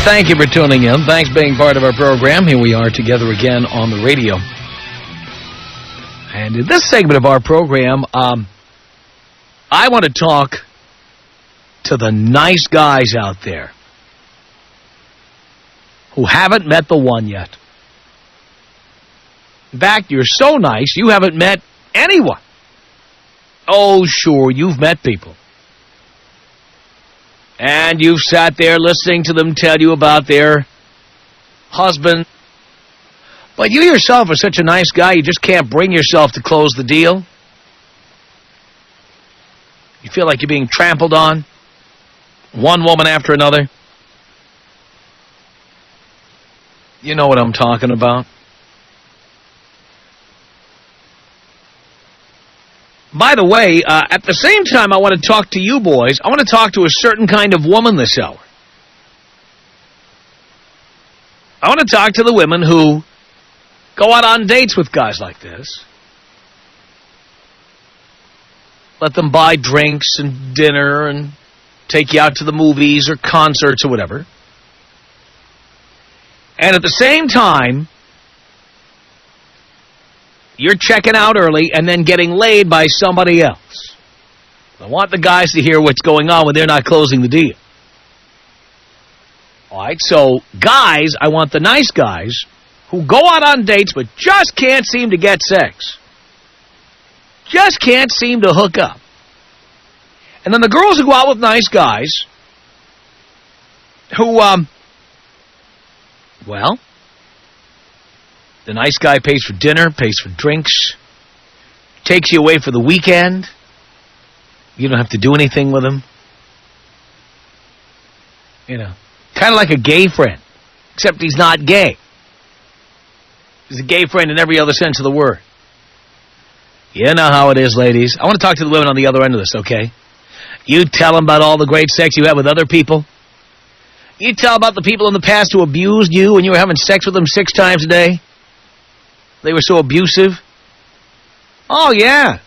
Thank you for tuning in. Thanks for being part of our program. Here we are together again on the radio. And in this segment of our program, I want to talk to the nice guys out there who haven't met the one yet. In fact, you're so nice, you haven't met anyone. Oh, sure, you've met people. And you've sat there listening to them tell you about their husband. But you yourself are such a nice guy, you just can't bring yourself to close the deal. You feel like you're being trampled on, one woman after another. You know what I'm talking about. By the way, at the same time I want to talk to you boys, I want to talk to a certain kind of woman this hour. I want to talk to the women who go out on dates with guys like this. Let them buy drinks and dinner and take you out to the movies or concerts or whatever. And at the same time, you're checking out early and then getting laid by somebody else. I want the guys to hear what's going on when they're not closing the deal. All right, so guys, I want the nice guys who go out on dates but just can't seem to get sex. Just can't seem to hook up. And then the girls who go out with nice guys who, well, the nice guy pays for dinner, pays for drinks, takes you away for the weekend. You don't have to do anything with him. You know, kind of like a gay friend, except he's not gay. He's a gay friend in every other sense of the word. You know how it is, ladies. I want to talk to the women on the other end of this, okay? You tell them about all the great sex you had with other people. You tell about the people in the past who abused you when you were having sex with them 6 times a day. They were so abusive. Oh, yeah.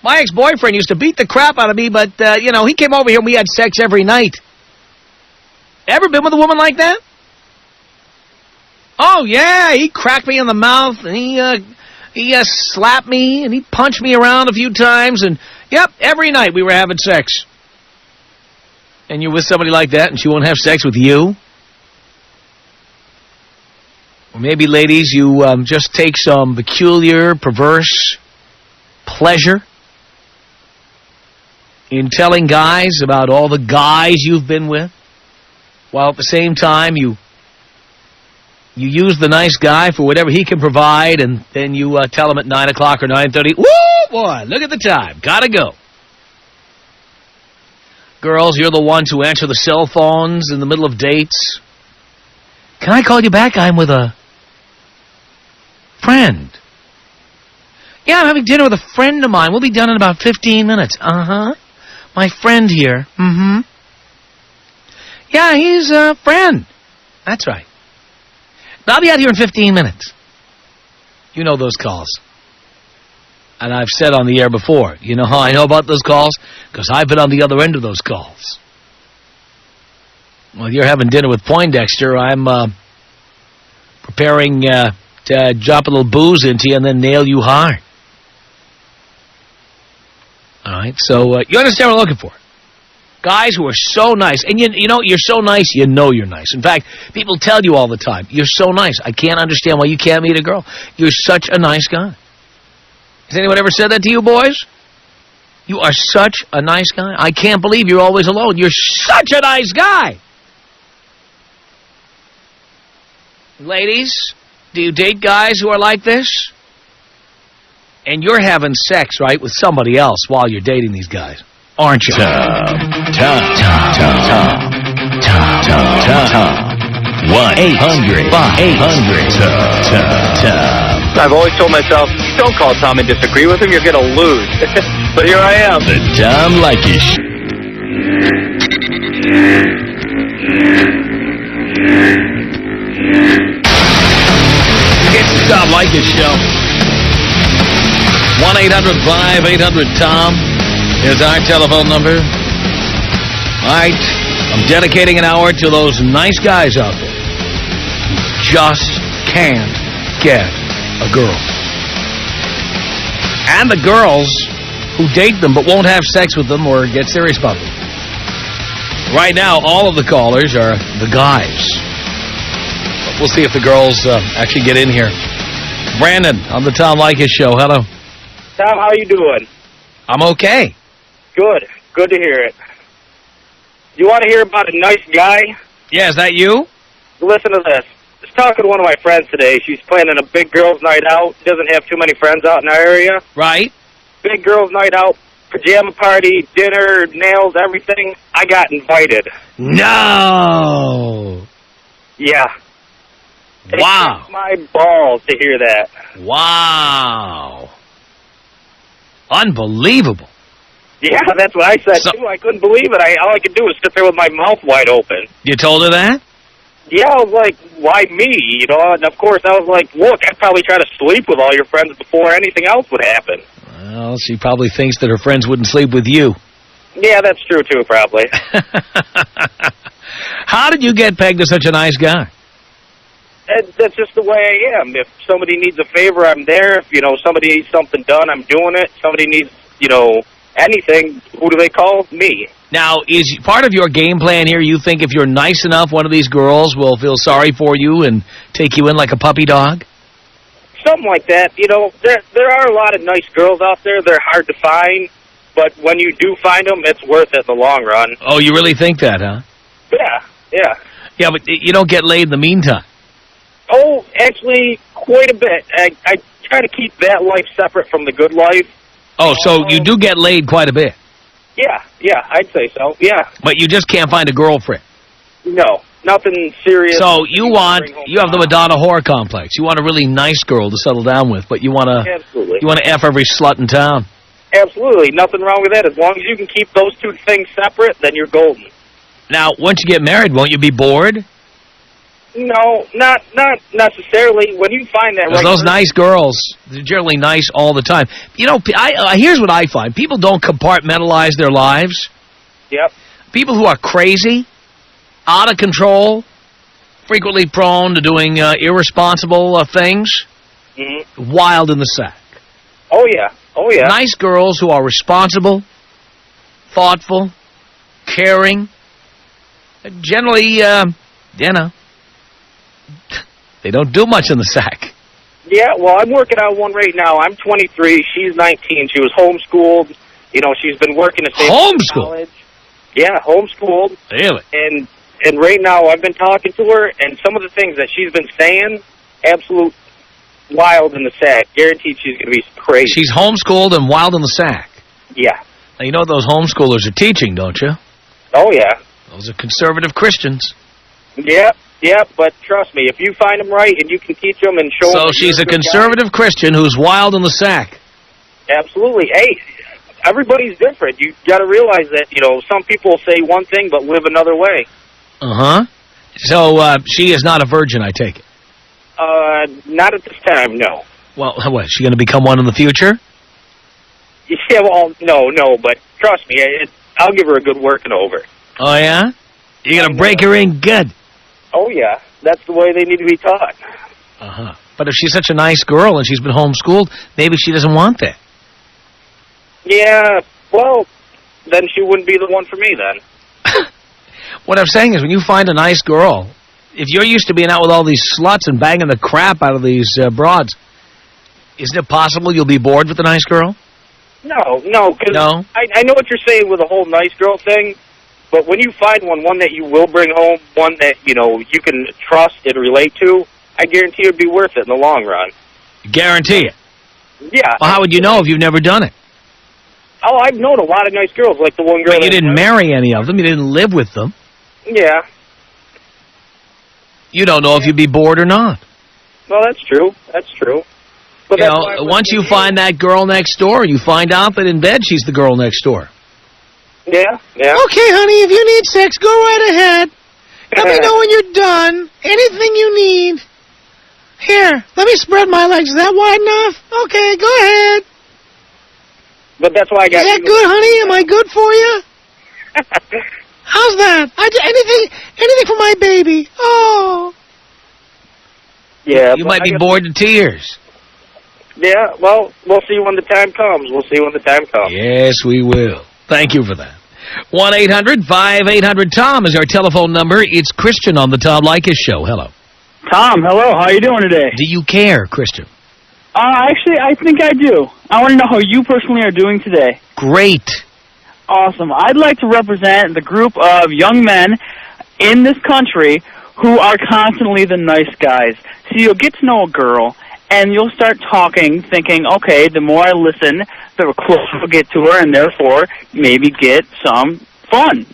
My ex-boyfriend used to beat the crap out of me, but, you know, he came over here and we had sex every night. Ever been with a woman like that? Oh, yeah, he cracked me in the mouth, and he slapped me, and he punched me around a few times, and, yep, every night we were having sex. And you're with somebody like that, and she won't have sex with you? Or maybe, ladies, you just take some peculiar, perverse pleasure in telling guys about all the guys you've been with, while at the same time you use the nice guy for whatever he can provide, and then you tell him at 9 o'clock or 9:30, woo, boy, look at the time, gotta go. Girls, you're the ones who answer the cell phones in the middle of dates. Can I call you back? I'm with a friend. Yeah, I'm having dinner with a friend of mine. We'll be done in about 15 minutes. Uh-huh. My friend here. Mm-hmm. Yeah, he's a friend. That's right. I'll be out here in 15 minutes. You know those calls. And I've said on the air before, you know how I know about those calls? Because I've been on the other end of those calls. Well, you're having dinner with Poindexter. I'm preparing to drop a little booze into you and then nail you hard. All right, so you understand what I'm looking for. Guys who are so nice. And you know, you're so nice, you know you're nice. In fact, people tell you all the time, you're so nice. I can't understand why you can't meet a girl. You're such a nice guy. Has anyone ever said that to you, boys? You are such a nice guy. I can't believe you're always alone. You're such a nice guy. Ladies, do you date guys who are like this? And you're having sex, right, with somebody else while you're dating these guys, aren't you? Tom. 1-800-5800-TOM. I've always told myself, don't call Tom and disagree with him, you're going to lose. But here I am. The Tom Leykis Show. It's the Tom Leykis Show. 1-800-5800-TOM is our telephone number. All right. I'm dedicating an hour to those nice guys out there who just can't get a girl. And the girls who date them but won't have sex with them or get serious about them. Right now, all of the callers are the guys. But we'll see if the girls actually get in here. Brandon on the Tom Leykis Show. Hello. Tom, how you doing? I'm okay. Good. Good to hear it. You want to hear about a nice guy? Yeah, is that you? Listen to this. I was talking to one of my friends today. She's planning a big girls' night out. Doesn't have too many friends out in our area. Right. Big girls' night out, pajama party, dinner, nails, everything. I got invited. No. Yeah. Wow. It hurts my balls to hear that. Wow. Unbelievable. Yeah, that's what I said, too. I couldn't believe it. All I could do was sit there with my mouth wide open. You told her that? Yeah, I was like, why me? You know, and of course I was like, look, I'd probably try to sleep with all your friends before anything else would happen. Well, she probably thinks that her friends wouldn't sleep with you. Yeah, that's true, too, probably. How did you get pegged to such a nice guy? That's just the way I am. If somebody needs a favor, I'm there. If, somebody needs something done, I'm doing it. Somebody needs, anything, who do they call? Me. Now, is part of your game plan here, you think if you're nice enough, one of these girls will feel sorry for you and take you in like a puppy dog? Something like that. There are a lot of nice girls out there. They're hard to find. But when you do find them, it's worth it in the long run. Oh, you really think that, huh? Yeah. Yeah, but you don't get laid in the meantime. Oh, actually, quite a bit. I try to keep that life separate from the good life. Oh, so you do get laid quite a bit? Yeah, I'd say so, yeah. But you just can't find a girlfriend? No, nothing serious. So you have the Madonna whore complex. You want a really nice girl to settle down with, but you want to F every slut in town. Absolutely, nothing wrong with that. As long as you can keep those two things separate, then you're golden. Now, once you get married, won't you be bored? No, not necessarily. When you find that right, those nice girls, they're generally nice all the time. Here's what I find. People don't compartmentalize their lives. Yep. People who are crazy, out of control, frequently prone to doing irresponsible things, wild in the sack. Oh, yeah. Nice girls who are responsible, thoughtful, caring, generally, they don't do much in the sack. Yeah, well, I'm working on one right now. I'm 23. She's 19. She was homeschooled. She's been working at college. Yeah, homeschooled. Really? And right now I've been talking to her, and some of the things that she's been saying, absolute wild in the sack. Guaranteed she's going to be crazy. She's homeschooled and wild in the sack. Yeah. Now, you know what those homeschoolers are teaching, don't you? Oh, yeah. Those are conservative Christians. Yeah, but trust me, if you find them right and you can teach them and show them... So she's a conservative Christian who's wild in the sack. Absolutely. Hey, everybody's different. You got to realize that, some people say one thing but live another way. Uh-huh. So she is not a virgin, I take it? Not at this time, no. Well, what, is she going to become one in the future? Yeah, well, no, but trust me, I'll give her a good working over. Oh, yeah? You're going to break her in good? Oh, yeah. That's the way they need to be taught. Uh-huh. But if she's such a nice girl and she's been homeschooled, maybe she doesn't want that. Yeah, well, then she wouldn't be the one for me, then. What I'm saying is, when you find a nice girl, if you're used to being out with all these sluts and banging the crap out of these broads, isn't it possible you'll be bored with a nice girl? No, because I know what you're saying with the whole nice girl thing, but when you find one that you will bring home, one that, you can trust and relate to, I guarantee it would be worth it in the long run. You guarantee it? Yeah. Well, how would you know if you've never done it? Oh, I've known a lot of nice girls, like the one girl... But you didn't marry any of them. You didn't live with them. Yeah. You don't know if you'd be bored or not. Well, that's true. But once you find that girl next door, you find out that in bed she's the girl next door. Yeah. Okay, honey, if you need sex, go right ahead. Let me know when you're done. Anything you need. Here, let me spread my legs. Is that wide enough? Okay, go ahead. But that's why I got... Is that good, honey? Am I good for you? How's was that? I did anything for my baby. Oh. Yeah. You might be bored to tears. Yeah, well, we'll see when the time comes. We'll see when the time comes. Yes, we will. Thank you for that. 1-800-5800-TOM is our telephone number. It's Christian on the Tom Leykis Show. Hello. Tom, hello. How are you doing today? Do you care, Christian? Actually, I think I do. I want to know how you personally are doing today. Great. Awesome. I'd like to represent the group of young men in this country who are constantly the nice guys. So you'll get to know a girl, and you'll start talking, thinking, okay, the more I listen, the closer we'll get to her, and therefore maybe get some fun.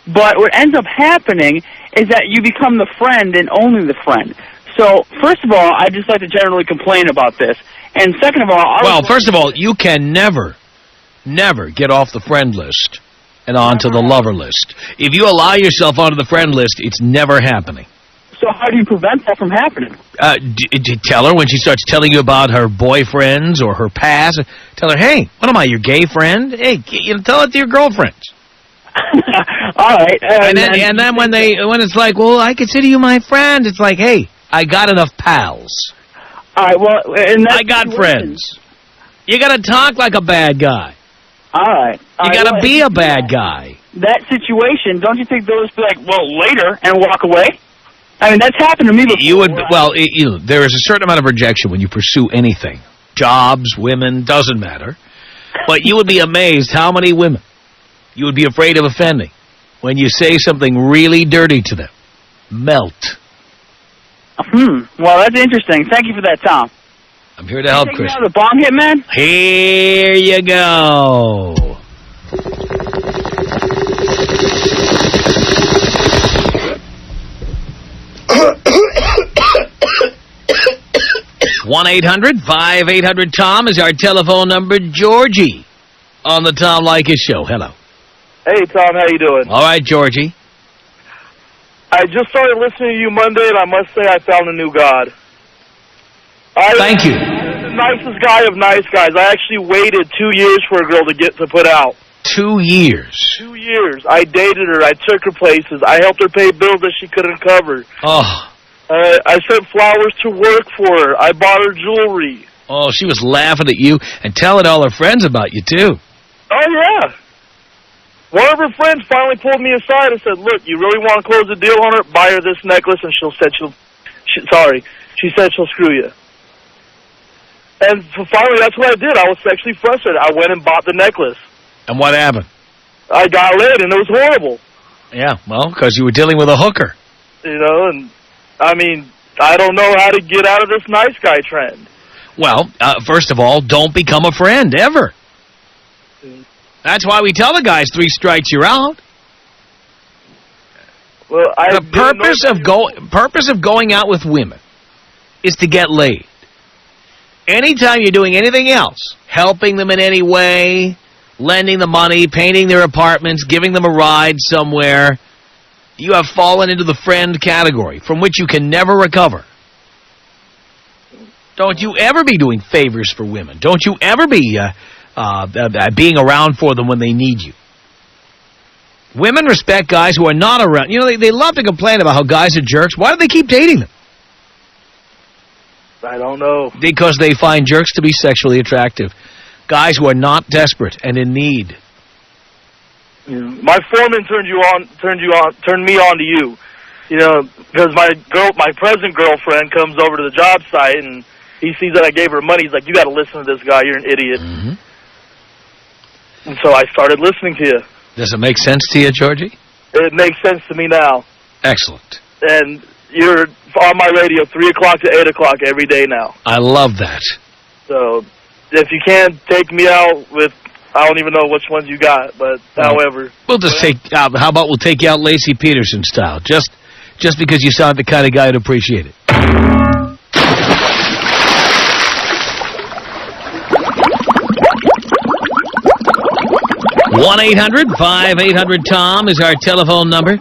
But what ends up happening is that you become the friend and only the friend. So, first of all, I'd just like to generally complain about this. And second of all... first of all, you can never get off the friend list and onto the lover list. If you allow yourself onto the friend list, it's never happening. So how do you prevent that from happening? Tell her when she starts telling you about her boyfriends or her past. Tell her, hey, what am I, your gay friend? Hey, tell it to your girlfriends. All right. And then when it's like, well, I consider you my friend, it's like, hey, I got enough pals. All right, well, I got friends. You got to talk like a bad guy. All right. You got to be a bad guy. That situation, don't you think those be like, well, later, and walk away? I mean, that's happened to me before. There is a certain amount of rejection when you pursue anything. Jobs, women, doesn't matter. But you would be amazed how many women you would be afraid of offending when you say something really dirty to them. Melt. Well, that's interesting. Thank you for that, Tom. I'm here to help, Chris. The bomb hit, man? Here you go. 1-800-5800-TOM is our telephone number. Georgie on the Tom Leykis Show. Hello. Hey, Tom. How you doing? All right, Georgie. I just started listening to you Monday, and I must say I found a new god. Thank you. The nicest guy of nice guys. I actually waited 2 years for a girl to get to put out. 2 years? 2 years. I dated her. I took her places. I helped her pay bills that she couldn't cover. Oh. I sent flowers to work for her. I bought her jewelry. Oh, she was laughing at you and telling all her friends about you, too. Oh, yeah. One of her friends finally pulled me aside and said, look, you really want to close the deal on her? Buy her this necklace and she said she'll screw you. And so finally, that's what I did. I was sexually frustrated. I went and bought the necklace. And what happened? I got laid, and it was horrible. Yeah, well, because you were dealing with a hooker. You know, and, I mean, I don't know how to get out of this nice guy trend. Well, first of all, don't become a friend, ever. That's why we tell the guys 3 strikes, you're out. Well, the purpose of going out with women is to get laid. Anytime you're doing anything else, helping them in any way, lending them money, painting their apartments, giving them a ride somewhere, you have fallen into the friend category from which you can never recover. Don't you ever be doing favors for women. Don't you ever be being around for them when they need you. Women respect guys who are not around. You know, they love to complain about how guys are jerks. Why do they keep dating them? I don't know. Because they find jerks to be sexually attractive. Guys who are not desperate and in need. My foreman turned me on to you. You know, because my present girlfriend comes over to the job site and he sees that I gave her money. He's like, you got to listen to this guy. You're an idiot. Mm-hmm. And so I started listening to you. Does it make sense to you, Georgie? It makes sense to me now. Excellent. And you're on my radio 3 o'clock to 8 o'clock every day now. I love that. So if you can take me out with, I don't even know which ones you got, but however. We'll just how about we'll take you out Lacey Peterson style, just because you sound the kind of guy who'd appreciate it. 1-800-5800-TOM is our telephone number.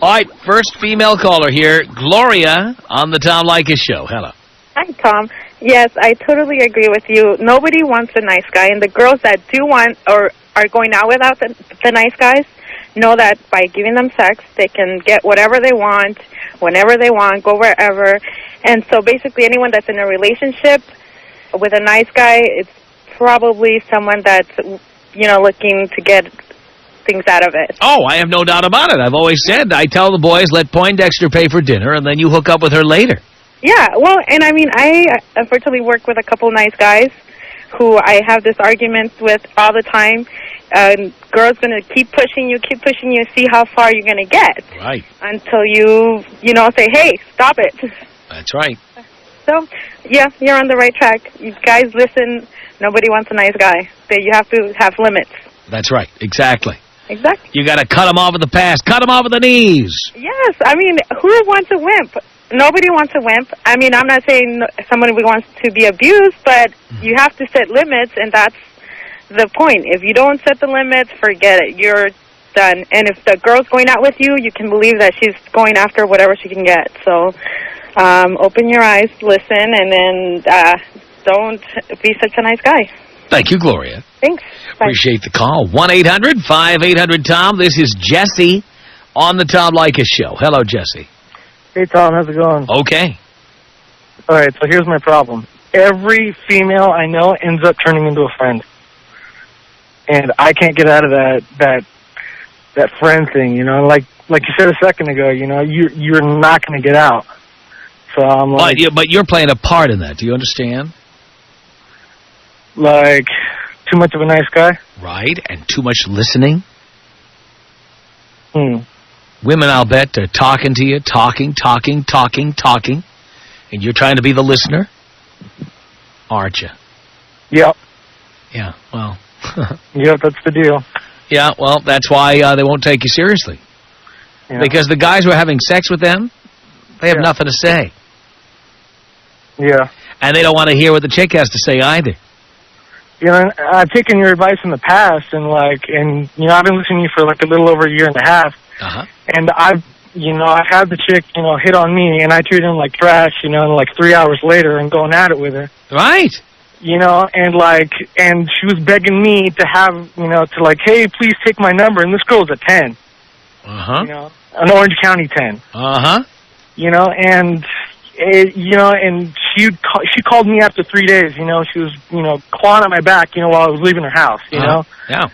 All right, first female caller here, Gloria on the Tom Leykis Show. Hello. Hi, Tom. Yes, I totally agree with you. Nobody wants a nice guy, and the girls that do want or are going out without the nice guys, know that by giving them sex, they can get whatever they want, whenever they want, go wherever. And so basically anyone that's in a relationship with a nice guy, it's probably someone that's, looking to get things out of it. Oh, I have no doubt about it. I've always said, I tell the boys, let Poindexter pay for dinner, and then you hook up with her later. Yeah, well, and I mean, I unfortunately work with a couple nice guys who I have this argument with all the time. Girl's going to keep pushing you, see how far you're going to get. Right. Until you say, hey, stop it. That's right. So, yeah, you're on the right track. You guys listen, nobody wants a nice guy. You have to have limits. That's right, exactly. Exactly. You got to cut them off at the pass, cut them off at the knees. Yes, I mean, who wants a wimp? Nobody wants a wimp. I mean, I'm not saying somebody wants to be abused, but you have to set limits, and that's the point. If you don't set the limits, forget it. You're done. And if the girl's going out with you, you can believe that she's going after whatever she can get. So open your eyes, listen, and then don't be such a nice guy. Thank you, Gloria. Thanks. Bye. Appreciate the call. 1-800-5800-TOM. This is Jesse on the Tom Leykis Show. Hello, Jesse. Hey, Tom. How's it going? Okay. All right, so here's my problem. Every female I know ends up turning into a friend. And I can't get out of that friend thing, Like you said a second ago, you're not going to get out. So I'm like... But you're playing a part in that. Do you understand? Like, too much of a nice guy? Right, and too much listening. Women, I'll bet, are talking to you, talking, and you're trying to be the listener, aren't you? Yep. Yeah, well... Yep, that's the deal. Yeah, well, that's why they won't take you seriously. Yeah. Because the guys who are having sex with them, they have nothing to say. Yeah. And they don't want to hear what the chick has to say either. I've taken your advice in the past, and I've been listening to you for a little over a year and a half. Uh-huh. And I've had the chick, hit on me, and I treated him like trash, and 3 hours later and going at it with her. Right. And she was begging me to have, hey, please take my number, and this girl's a 10. Uh-huh. An Orange County 10. Uh-huh. And she called me after 3 days, she was, clawing at my back, while I was leaving her house, Yeah.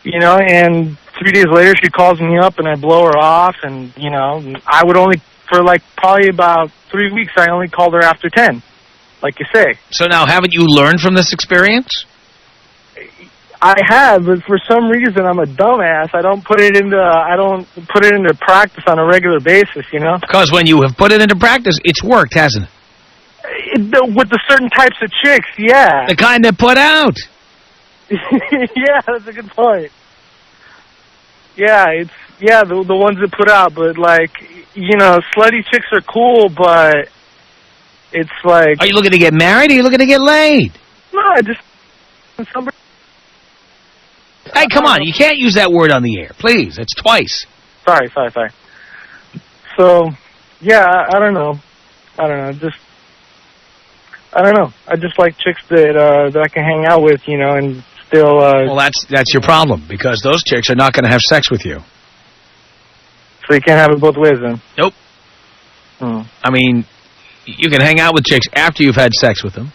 And 3 days later she calls me up and I blow her off, and, I would only, for probably about 3 weeks, I only called her after 10, like you say. So now, haven't you learned from this experience? I have, but for some reason I'm a dumbass. I don't put it into practice on a regular basis, Because when you have put it into practice, it's worked, hasn't it? With the certain types of chicks, yeah. The kind that put out. Yeah, that's a good point. Yeah, the ones that put out, but slutty chicks are cool, but it's like... Are you looking to get married, or are you looking to get laid? No, I just... Somebody... Hey, come on, you can't use that word on the air. Please, it's twice. Sorry. So, yeah, I don't know. I don't know. I just like chicks that I can hang out with, and still... Well, that's your problem, because those chicks are not going to have sex with you. So you can't have it both ways, then? Nope. I mean, you can hang out with chicks after you've had sex with them.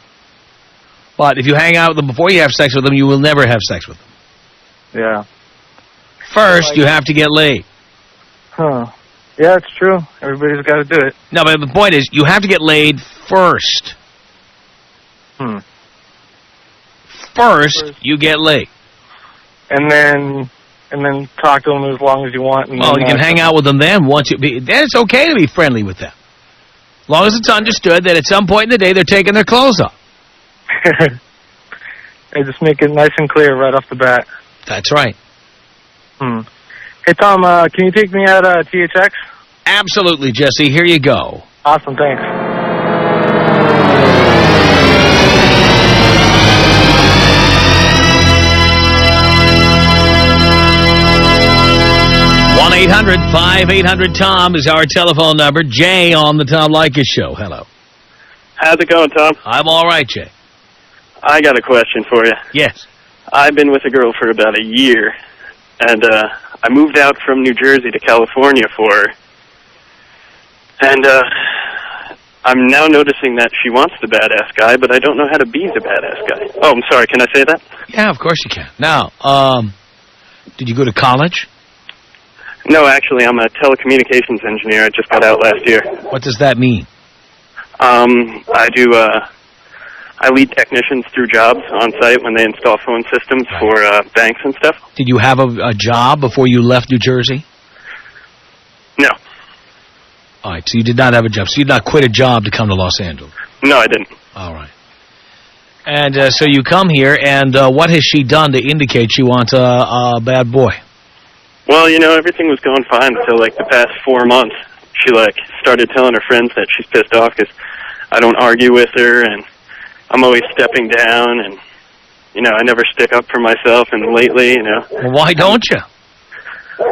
But if you hang out with them before you have sex with them, you will never have sex with them. Yeah. First, you have to get laid. Huh. Yeah, it's true. Everybody's got to do it. No, but the point is, you have to get laid first. First, you get laid. And then talk to them as long as you want. And you can hang out with them then. Then it's okay to be friendly with them. As long as it's understood that at some point in the day, they're taking their clothes off. They just make it nice and clear right off the bat. That's right. Hey, Tom, can you take me out THX? Absolutely, Jesse. Here you go. Awesome, thanks. One 1-800-5800-TOM is our telephone number. Jay on the Tom Leykis Show. Hello. How's it going, Tom? I'm all right, Jay. I got a question for you. Yes. I've been with a girl for about a year, and I moved out from New Jersey to California for her. And I'm now noticing that she wants the badass guy, but I don't know how to be the badass guy. Oh, I'm sorry. Can I say that? Yeah, of course you can. Now, did you go to college? No, actually, I'm a telecommunications engineer. I just got out last year. What does that mean? I lead technicians through jobs on site when they install phone systems for banks and stuff. Did you have a job before you left New Jersey? No. All right, so you did not have a job. So you did not quit a job to come to Los Angeles? No, I didn't. All right. And so you come here, and what has she done to indicate she wants a bad boy? Well, you know, everything was going fine until, like, the past 4 months. She, like, started telling her friends that she's pissed off because I don't argue with her, and I'm always stepping down, and, you know, I never stick up for myself, and lately, you know. Well, why don't you?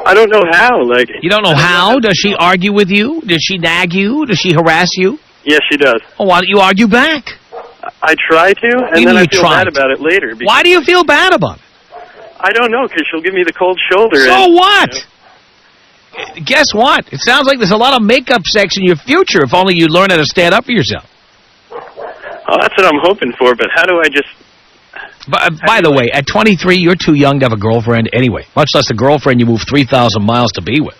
I don't know how, like... You don't know how? Does she argue with you? Does she nag you? Does she harass you? Yes, she does. Well, why don't you argue back? I try to, and then I feel bad about it later. Why do you feel bad about it? I don't know, because she'll give me the cold shoulder. So what? You know? Guess what? It sounds like there's a lot of makeup sex in your future if only you learn how to stand up for yourself. Oh, that's what I'm hoping for, but how do I just... By the way, at 23, you're too young to have a girlfriend anyway, much less a girlfriend you moved 3,000 miles to be with.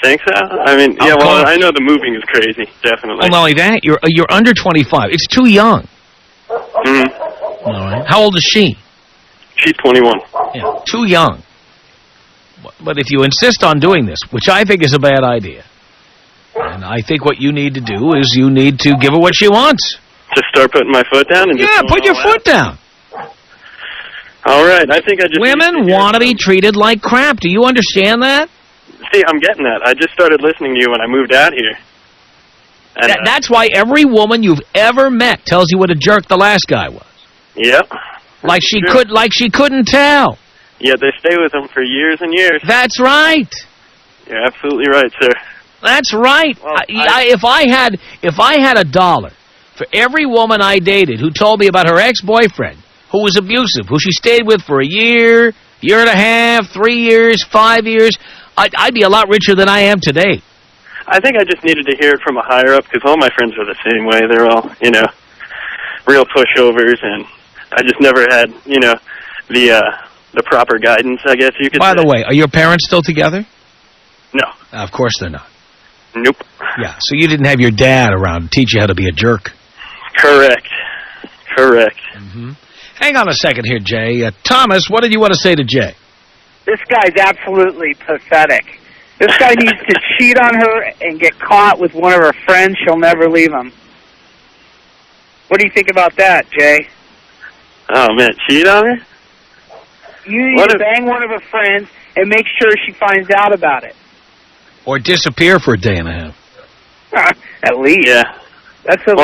Think so? I mean, yeah, well, I know the moving is crazy, definitely. Well, not only that, you're under 25. It's too young. Mm-hmm. All right. How old is she? She's 21. Yeah, too young. But if you insist on doing this, which I think is a bad idea, and I think what you need to do is you need to give her what she wants. Just start putting my foot down? And yeah, put your foot down. All right, I think I just... Women want to be treated like crap. Do you understand that? See, I'm getting that. I just started listening to you when I moved out here. And, that's why every woman you've ever met tells you what a jerk the last guy was. Yep. Like she couldn't tell. Yeah, they stay with them for years and years. That's right. You're absolutely right, sir. That's right. Well, if I had $1 for every woman I dated who told me about her ex-boyfriend who was abusive, who she stayed with for a year, year and a half, 3 years, 5 years, I'd be a lot richer than I am today. I think I just needed to hear it from a higher-up because all my friends are the same way. They're all, you know, real pushovers, and I just never had, you know, the proper guidance, I guess you could say. By the way, are your parents still together? No. Of course they're not. Nope. Yeah, so you didn't have your dad around to teach you how to be a jerk. Correct. Correct. Mm-hmm. Hang on a second here, Jay. Thomas, what did you want to say to Jay? This guy's absolutely pathetic. This guy needs to cheat on her and get caught with one of her friends. She'll never leave him. What do you think about that, Jay? Oh, man, cheat on her? You need to bang one of her friends and make sure she finds out about it. Or disappear for a day and a half. At least. Yeah. That's what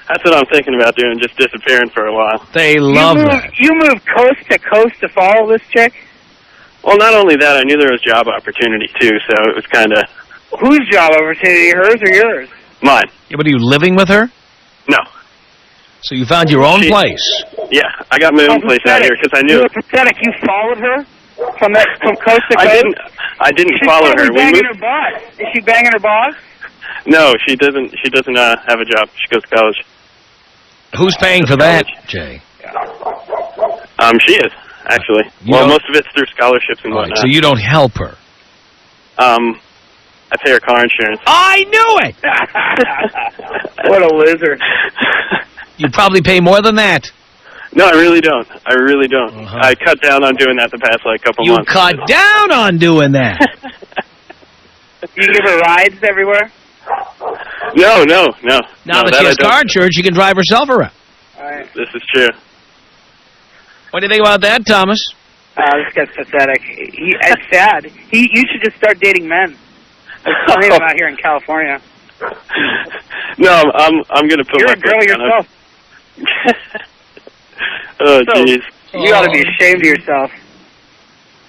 That's what I'm thinking about doing, just disappearing for a while. They love that. You moved coast to coast to follow this chick? Well, not only that, I knew there was job opportunity, too, so it was kind of... Whose job opportunity, hers or yours? Mine. Yeah, but are you living with her? No. So you found your own place? Yeah, I got my own place out here because I knew... You were pathetic. You followed her from coast to coast? I didn't follow her. She's banging her boss. Is she banging her boss? No, she doesn't. She doesn't have a job. She goes to college. Who's paying for that, Jay? She is, actually. Most of it's through scholarships and whatnot. Right, so you don't help her? I pay her car insurance. I knew it! What a loser. You probably pay more than that. No, I really don't. I really don't. I cut down on doing that the past, couple months. You cut down on doing that? You give her rides everywhere? No. Now that she has car insurance, she can drive herself around. All right. This is true. What do you think about that, Thomas? This guy's pathetic. It's sad. You should just start dating men. There's plenty of them out here in California. No, I'm going to put You're my a girl yourself. Oh, jeez. You ought to be ashamed of yourself.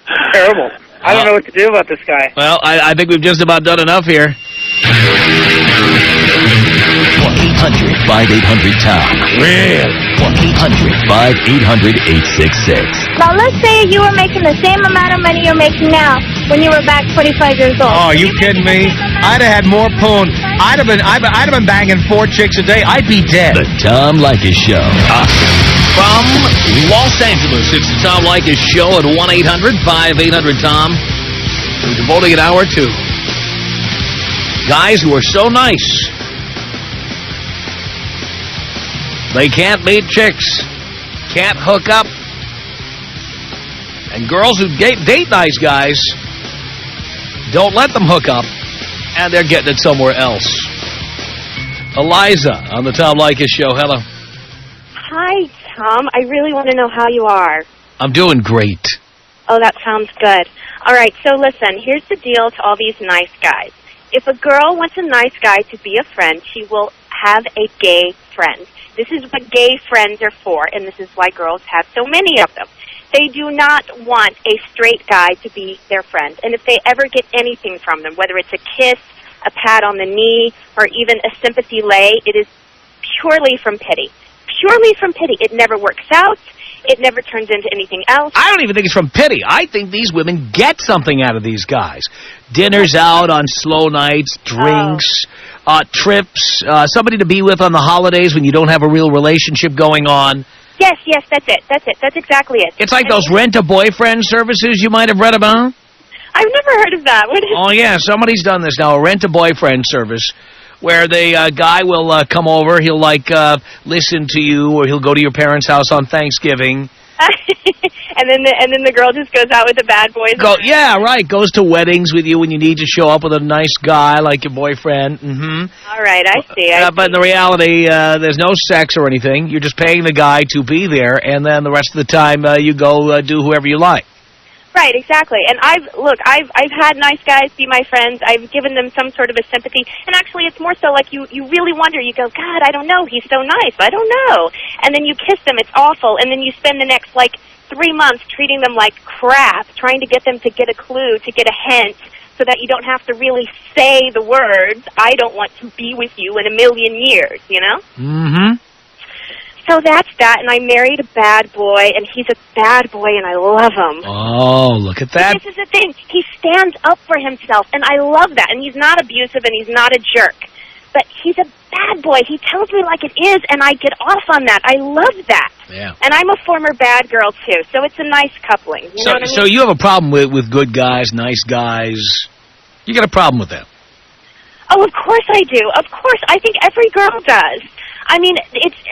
It's terrible. I don't know what to do about this guy. Well, I think we've just about done enough here. 1-800-5800-TOM. Really? 1-800-5800-866. Now, let's say you were making the same amount of money you're making now when you were back 45 years old. Oh, are you kidding me? I'd have had more poon. I'd have been banging 4 chicks a day. I'd be dead. The Tom Leykis Show. From Los Angeles, it's the Tom Leykis Show at 1-800-5800-TOM. We're devoting an hour to guys who are so nice they can't meet chicks, can't hook up, and girls who date nice guys don't let them hook up, and they're getting it somewhere else. Eliza on the Tom Leykis Show. Hello. Hi, Tom. I really want to know how you are. I'm doing great. Oh, that sounds good. All right, so listen, here's the deal to all these nice guys. If a girl wants a nice guy to be a friend, she will have a gay friend. This is what gay friends are for, and this is why girls have so many of them. They do not want a straight guy to be their friend. And if they ever get anything from them, whether it's a kiss, a pat on the knee, or even a sympathy lay, it is purely from pity. Purely from pity. It never works out. It never turns into anything else. I don't even think it's from pity. I think these women get something out of these guys. Dinners out on slow nights, drinks, trips, somebody to be with on the holidays when you don't have a real relationship going on. Yes, that's it. That's exactly it. It's like those rent-a-boyfriend services you might have read about. I've never heard of that. What is Oh, yeah, somebody's done this now, a rent-a-boyfriend service, where the guy will come over, he'll, listen to you, or he'll go to your parents' house on Thanksgiving. and then the girl just goes out with the bad boys. Yeah, right. Goes to weddings with you when you need to show up with a nice guy like your boyfriend. Mm-hmm. All right, I see. But in the reality, there's no sex or anything. You're just paying the guy to be there, and then the rest of the time you go do whoever you like. Right, exactly. And I've had nice guys be my friends. I've given them some sort of a sympathy. And actually, it's more so like you really wonder. You go, God, I don't know. He's so nice. I don't know. And then you kiss them. It's awful. And then you spend the next, 3 months treating them like crap, trying to get them to get a clue, to get a hint, so that you don't have to really say the words, I don't want to be with you in a million years, you know? Mm-hmm. So that's that, and I married a bad boy, and he's a bad boy, and I love him. Oh, look at that. But this is the thing. He stands up for himself, and I love that. And he's not abusive, and he's not a jerk. But he's a bad boy. He tells me like it is, and I get off on that. I love that. Yeah. And I'm a former bad girl, too, so it's a nice coupling. You know what I mean? So you have a problem with good guys, nice guys. You got a problem with that? Oh, of course I do. Of course. I think every girl does. I mean,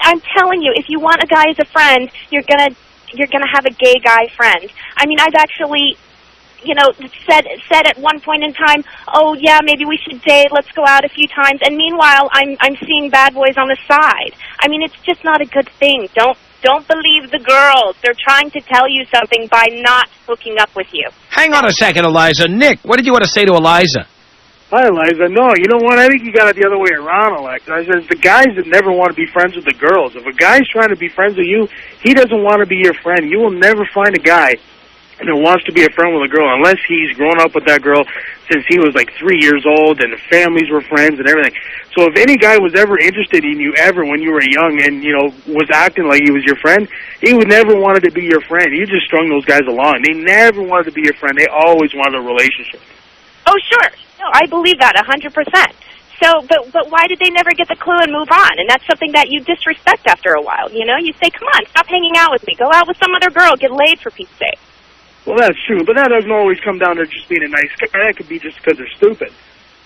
I'm telling you, if you want a guy as a friend, you're gonna have a gay guy friend. I mean, I've actually, said at one point in time, oh yeah, maybe we should date. Let's go out a few times. And meanwhile, I'm seeing bad boys on the side. I mean, it's just not a good thing. Don't believe the girls. They're trying to tell you something by not hooking up with you. Hang on a second, Eliza. Nick, what did you want to say to Eliza? Hi, Eliza. No, you know what? I think you got it the other way around, Alexa. I says the guys that never want to be friends with the girls. If a guy's trying to be friends with you, he doesn't want to be your friend. You will never find a guy that wants to be a friend with a girl unless he's grown up with that girl since he was 3 years old and the families were friends and everything. So if any guy was ever interested in you ever when you were young and, was acting like he was your friend, he would never wanted to be your friend. You just strung those guys along. They never wanted to be your friend. They always wanted a relationship. Oh, sure. No, I believe that 100%. So, but why did they never get the clue and move on? And that's something that you disrespect after a while, You say, come on, stop hanging out with me. Go out with some other girl. Get laid, for Pete's sake. Well, that's true, but that doesn't always come down to just being a nice guy. That could be just because they're stupid.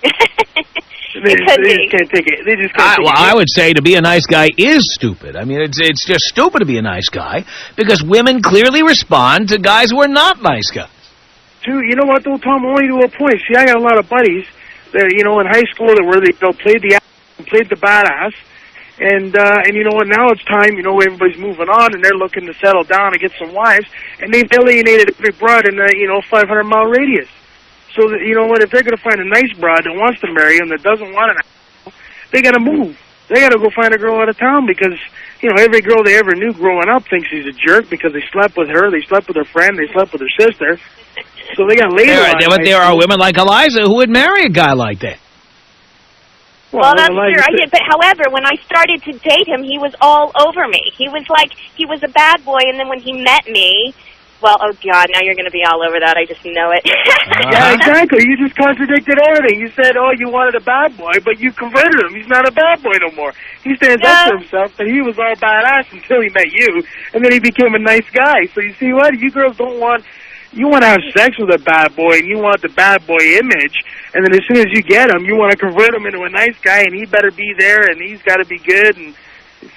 They just can't take it. I would say to be a nice guy is stupid. I mean, it's just stupid to be a nice guy because women clearly respond to guys who are not nice guys. Dude, you know what, though, Tom? Only to a point. See, I got a lot of buddies that, in high school that played the badass. And you know what, now it's time, everybody's moving on and they're looking to settle down and get some wives. And they've alienated every broad in a, 500-mile radius. So, that, you know what, if they're going to find a nice broad that wants to marry them that doesn't want an they got to move. They got to go find a girl out of town because, every girl they ever knew growing up thinks he's a jerk because they slept with her, they slept with her friend, they slept with her sister. So they got laid on. But there are women like Eliza who would marry a guy like that. Well, that's true. I did. But however, when I started to date him, he was all over me. He was like, he was a bad boy, and then when he met me, well, oh, God, now you're going to be all over that. I just know it. Yeah, exactly. You just contradicted everything. You said, oh, you wanted a bad boy, but you converted him. He's not a bad boy no more. He stands up for himself, but he was all badass until he met you, and then he became a nice guy. So you see what? You girls don't want... You want to have sex with a bad boy, and you want the bad boy image, and then as soon as you get him, you want to convert him into a nice guy, and he better be there, and he's got to be good. And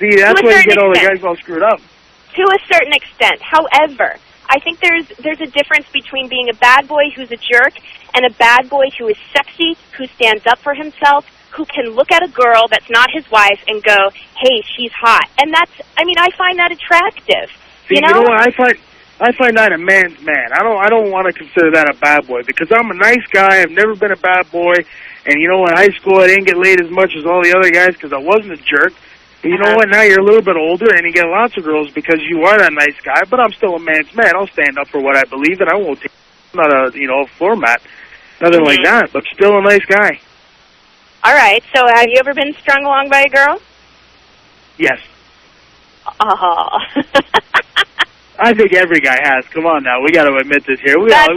see, that's why you get all the guys all screwed up. To a certain extent. However, I think there's a difference between being a bad boy who's a jerk and a bad boy who is sexy, who stands up for himself, who can look at a girl that's not his wife and go, hey, she's hot. And that's, I mean, I find that attractive. See, you know what? I find that a man's man. I don't want to consider that a bad boy because I'm a nice guy. I've never been a bad boy. And you know, in high school, I didn't get laid as much as all the other guys because I wasn't a jerk. And you know what? Now you're a little bit older and you get lots of girls because you are that nice guy. But I'm still a man's man. I'll stand up for what I believe in. I won't take not a a floor mat, nothing like that. But still a nice guy. All right. So have you ever been strung along by a girl? Yes. Oh. I think every guy has. Come on now. We got to admit this here. We all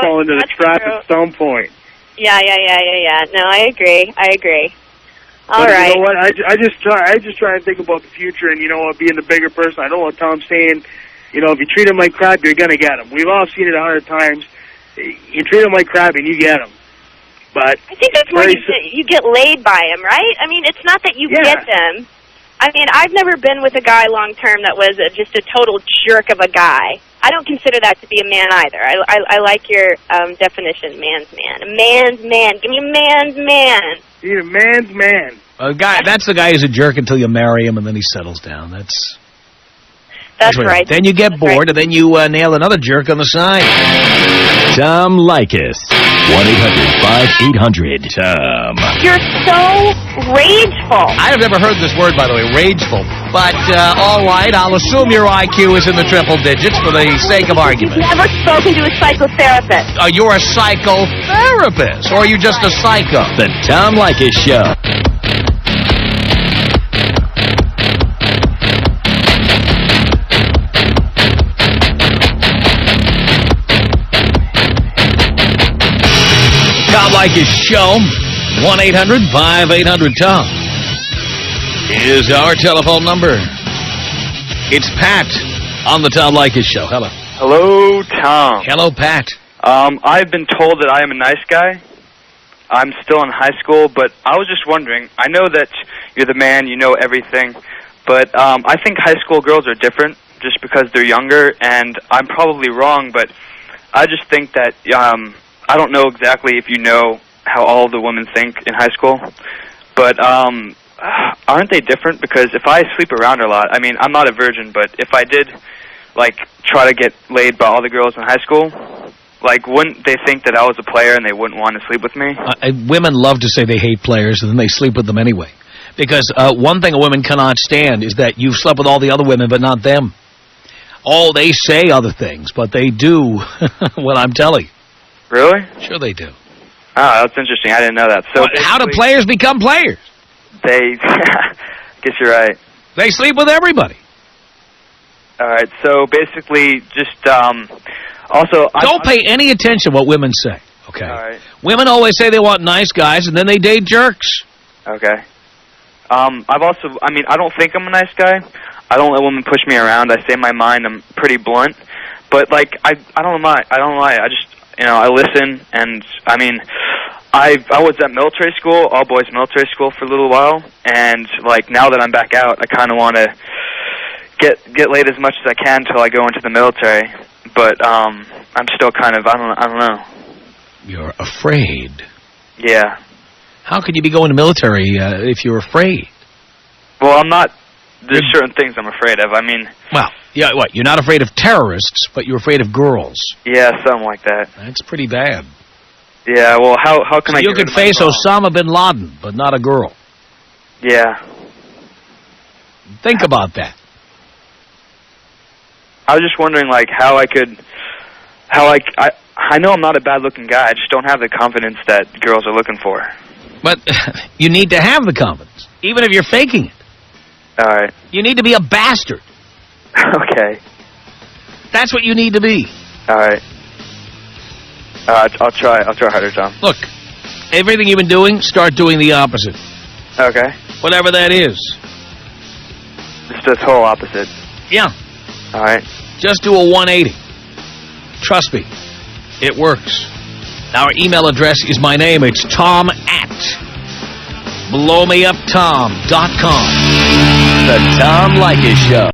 fall into the trap at some point. Yeah. No, I agree. All right. You know what? I just try and think about the future and, being the bigger person. I know what Tom's saying. If you treat him like crap, you're going to get him. We've all seen it 100 times. You treat him like crap and you get him. But I think that's more you get laid by him, right? I mean, it's not that you get them. I mean, I've never been with a guy long-term that was just a total jerk of a guy. I don't consider that to be a man either. I like your definition, man's man. A man's man. Give me a man's man. You're a man's man. That's the guy who's a jerk until you marry him and then he settles down. That's right. Then you get bored and then you nail another jerk on the side. Tom Leykis. 1-800-5800-TOM. You're so rageful. I have never heard this word, by the way, rageful. But, all right, I'll assume your IQ is in the triple digits for the sake of argument. You've never spoken to a psychotherapist. You're a psychotherapist, or are you just a psycho? The Tom Leykis Show. Tom Leykis Show, 1-800-5800-TOM is our telephone number. It's Pat on the Tom Leykis Show. Hello. Hello, Tom. Hello, Pat. I've been told that I am a nice guy. I'm still in high school, but I was just wondering, I know that you're the man, you know everything, but I think high school girls are different just because they're younger, and I'm probably wrong, but I just think that... I don't know exactly if you know how all the women think in high school, but aren't they different? Because if I sleep around a lot, I mean, I'm not a virgin, but if I did, try to get laid by all the girls in high school, wouldn't they think that I was a player and they wouldn't want to sleep with me? Women love to say they hate players, and then they sleep with them anyway. Because one thing a woman cannot stand is that you've slept with all the other women, but not them. Oh, they say other things, but they do what I'm telling you. Really? Sure they do. Oh, that's interesting. I didn't know that. So how do players become players? They, guess you're right. They sleep with everybody. All right. So basically, just also don't pay any attention to what women say. Okay. All right. Women always say they want nice guys, and then they date jerks. Okay. I don't think I'm a nice guy. I don't let women push me around. I say my mind. I'm pretty blunt. But I don't lie. I just. I listen, and, I was at military school, all-boys military school for a little while, and, now that I'm back out, I kind of want to get laid as much as I can until I go into the military, but, I'm still kind of, I don't know. You're afraid. Yeah. How could you be going to military if you're afraid? Well, I'm not, there's certain things I'm afraid of, Well, yeah, what? You're not afraid of terrorists, but you're afraid of girls. Yeah, something like that. That's pretty bad. Yeah, well, how can I... You could face Osama bin Laden, but not a girl. Yeah. Think about that. I was just wondering, how I could... I know I'm not a bad-looking guy. I just don't have the confidence that girls are looking for. But you need to have the confidence, even if you're faking it. All right. You need to be a bastard. Okay. That's what you need to be. All right. I'll try harder, Tom. Look, everything you've been doing, start doing the opposite. Okay. Whatever that is. Just the total opposite. Yeah. All right. Just do a 180. Trust me. It works. Our email address is my name. It's tom@blowmeuptom.com. The Tom Leykis Show.